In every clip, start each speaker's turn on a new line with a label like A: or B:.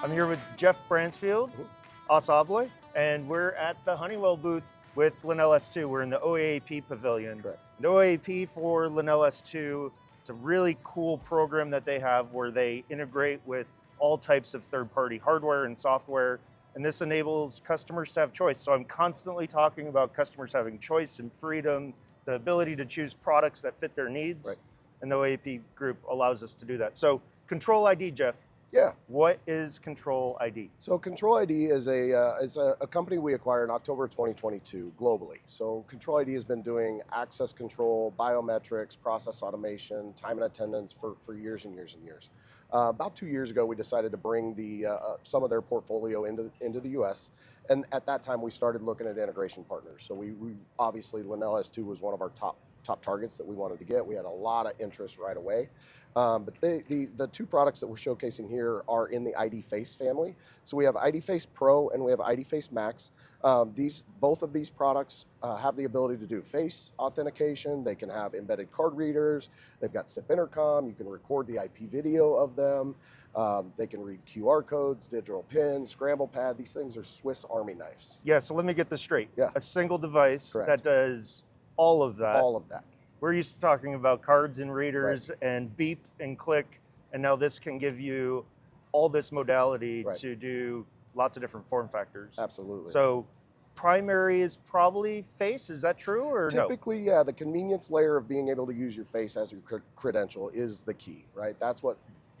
A: I'm here with Jeff Bransfield, ASSA ABLOY, and we're at the Honeywell booth with LenelS2. We're in the OAAP pavilion.
B: Correct.
A: The OAAP for LenelS2, it's a really cool program that they have where they integrate with all types of third-party hardware and software, and this enables customers to have choice. So I'm constantly talking about customers having choice and freedom, the ability to choose products that fit their needs,
B: Right.
A: and the OAAP group allows us to do that. So Control ID, Jeff.
B: Yeah.
A: What is Control ID?
B: So Control ID is a company we acquired in October 2022 globally. So Control ID has been doing access control, biometrics, process automation, time and attendance for years and years and years. About 2 years ago, we decided to bring some of their portfolio into the U.S. And at that time, we started looking at integration partners. So we obviously, LenelS2 was one of our top targets that we wanted to get. We had a lot of interest right away. But the two products that we're showcasing here are in the ID Face family. So we have ID Face Pro and we have ID Face Max. Both of these products have the ability to do face authentication. They can have embedded card readers. They've got SIP intercom. You can record the IP video of them. They can read QR codes, digital pin, scramble pad. These things are Swiss Army knives.
A: Yeah, so let me get this straight.
B: Yeah.
A: A single device
B: Correct.
A: that does all of that.
B: All of that.
A: We're used to talking about cards and readers and beep and click, and now this can give you all this modality to do lots of different form factors.
B: Absolutely.
A: So primary is probably face, is that true or no?
B: Typically, yeah, the convenience layer of being able to use your face as your credential is the key, right? That's what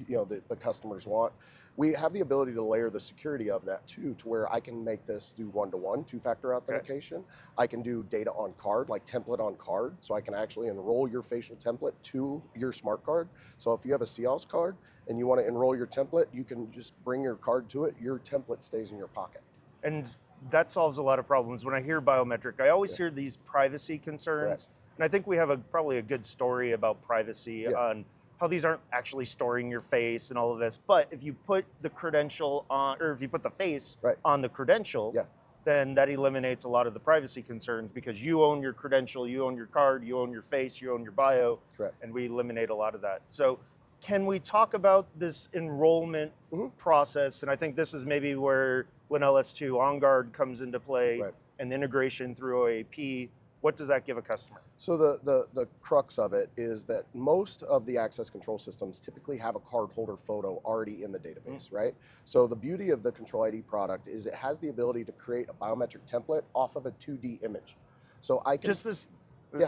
B: the customers want. We have the ability to layer the security of that too, to where I can make this do one-to-one, two-factor authentication. Okay. I can do data on card, like template on card, so I can actually enroll your facial template to your smart card. So if you have a CLS card and you want to enroll your template, you can just bring your card to it, your template stays in your pocket.
A: And that solves a lot of problems. When I hear biometric, I always hear these privacy concerns. And I think we have probably a good story about privacy on how these aren't actually storing your face and all of this. But if you put the credential on, or if you put the face on the credential, then that eliminates a lot of the privacy concerns because you own your credential, you own your card, you own your face, you own your bio, and we eliminate a lot of that. So can we talk about this enrollment process? And I think this is maybe where LenelS2 OnGuard comes into play and the integration through OAAP. What does that give a customer?
B: So the crux of it is that most of the access control systems typically have a cardholder photo already in the database, right? So the beauty of the Control ID product is it has the ability to create a biometric template off of a 2D image. So I can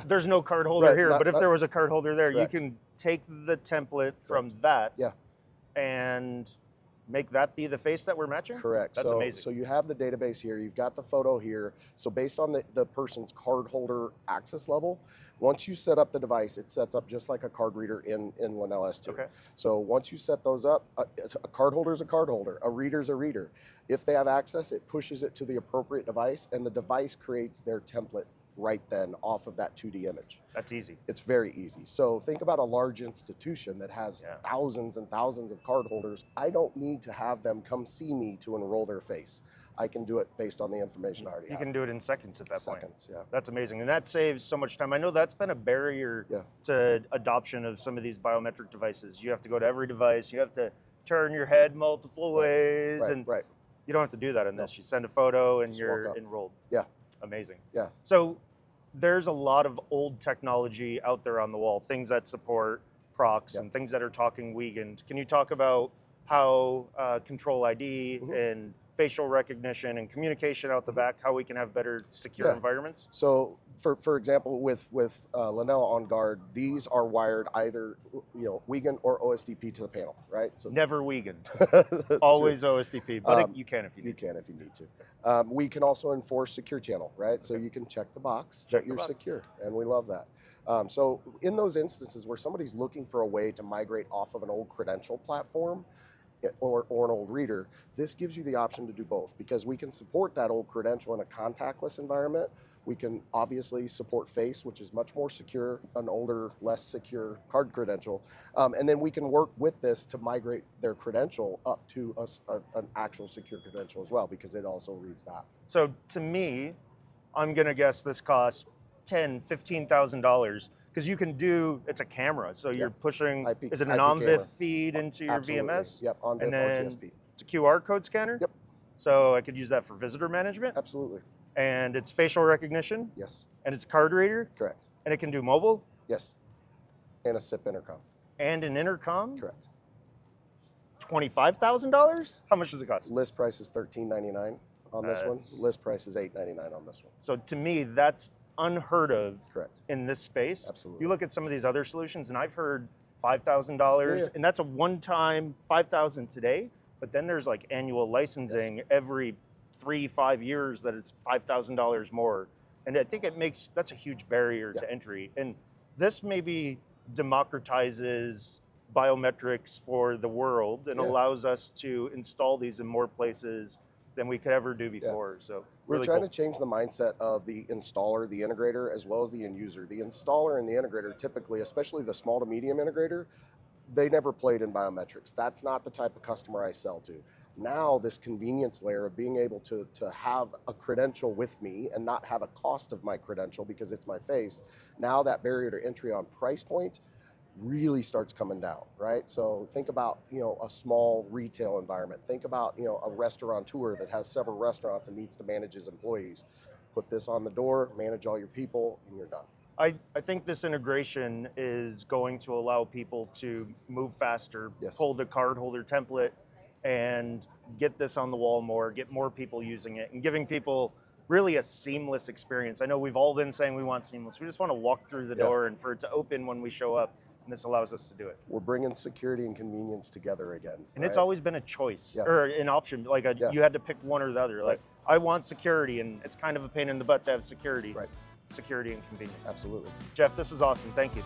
A: there's no card holder here, but if there was a card holder there,
B: correct.
A: you can take the template from that and make that be the face that we're matching?
B: Correct.
A: That's amazing.
B: So you have the database here, you've got the photo here. So based on the person's card holder access level, once you set up the device, it sets up just like a card reader in LenelS2.
A: Okay.
B: So once you set those up, a card holder is a card holder, a reader is a reader. If they have access, it pushes it to the appropriate device and the device creates their template right then off of that 2D image.
A: That's easy.
B: It's very easy. So think about a large institution that has thousands and thousands of card holders. I don't need to have them come see me to enroll their face. I can do it based on the information I already have.
A: You can do it in seconds at that point.
B: Seconds, yeah.
A: That's amazing. And that saves so much time. I know that's been a barrier to adoption of some of these biometric devices. You have to go to every device. You have to turn your head multiple ways. And you don't have to do that in this. You send a photo and you're enrolled.
B: Yeah.
A: Amazing.
B: Yeah.
A: So there's a lot of old technology out there on the wall, things that support procs and things that are talking weekend. Can you talk about how Control ID and facial recognition and communication out the back, how we can have better secure environments? So
B: for example, with LenelS2 OnGuard, these are wired either Wiegand or OSDP to the panel, right? So
A: never Wiegand, always true. OSDP, but you can if you need to.
B: You can if you need to. We can also enforce secure channel, right? So you can check the box that you're secure, and we love that. So in those instances where somebody's looking for a way to migrate off of an old credential platform, or an old reader, this gives you the option to do both because we can support that old credential in a contactless environment. We can obviously support face, which is much more secure, an older, less secure card credential. And then we can work with this to migrate their credential up to an actual secure credential as well because it also reads that.
A: So to me, I'm gonna guess this costs $10,000, $15,000 because you can do, it's a camera, so you're pushing, is it an OnVIF feed into your VMS?
B: Yep, OnVIF
A: and then
B: RTSP.
A: It's a QR code scanner.
B: Yep.
A: So I could use that for visitor management.
B: Absolutely.
A: And it's facial recognition.
B: Yes.
A: And it's a card reader.
B: Correct.
A: And it can do mobile.
B: Yes. And a SIP intercom.
A: And an intercom.
B: Correct.
A: $25,000? How much does it cost?
B: List price is $13.99 on this one. List price is $8.99 on this one.
A: So to me, that's unheard of.
B: Correct.
A: In this space.
B: Absolutely.
A: You look at some of these other solutions, and I've heard $5,000, and that's a one-time $5,000 today. But then there's like annual licensing every 3-5 years that it's $5,000 more, and I think that's a huge barrier to entry. And this maybe democratizes biometrics for the world and allows us to install these in more places than we could ever do before. So
B: we're
A: really
B: trying
A: cool.
B: to change the mindset of the installer, the integrator, as well as the end user. The installer and the integrator typically, especially the small to medium integrator, they never played in biometrics. That's not the type of customer I sell to. Now this convenience layer of being able to have a credential with me and not have a cost of my credential because it's my face, now that barrier to entry on price point really starts coming down, right? So think about, a small retail environment. Think about, a restaurateur that has several restaurants and needs to manage his employees. Put this on the door, manage all your people, and you're done.
A: I think this integration is going to allow people to move faster, pull the card holder template, and get this on the wall more, get more people using it, and giving people really a seamless experience. I know we've all been saying we want seamless. We just want to walk through the door and for it to open when we show up, and this allows us to do it.
B: We're bringing security and convenience together again.
A: And it's always been a choice or an option. Like you had to pick one or the other. Like I want security, and it's kind of a pain in the butt to have security.
B: Right.
A: Security and convenience.
B: Absolutely.
A: Jeff, this is awesome. Thank you.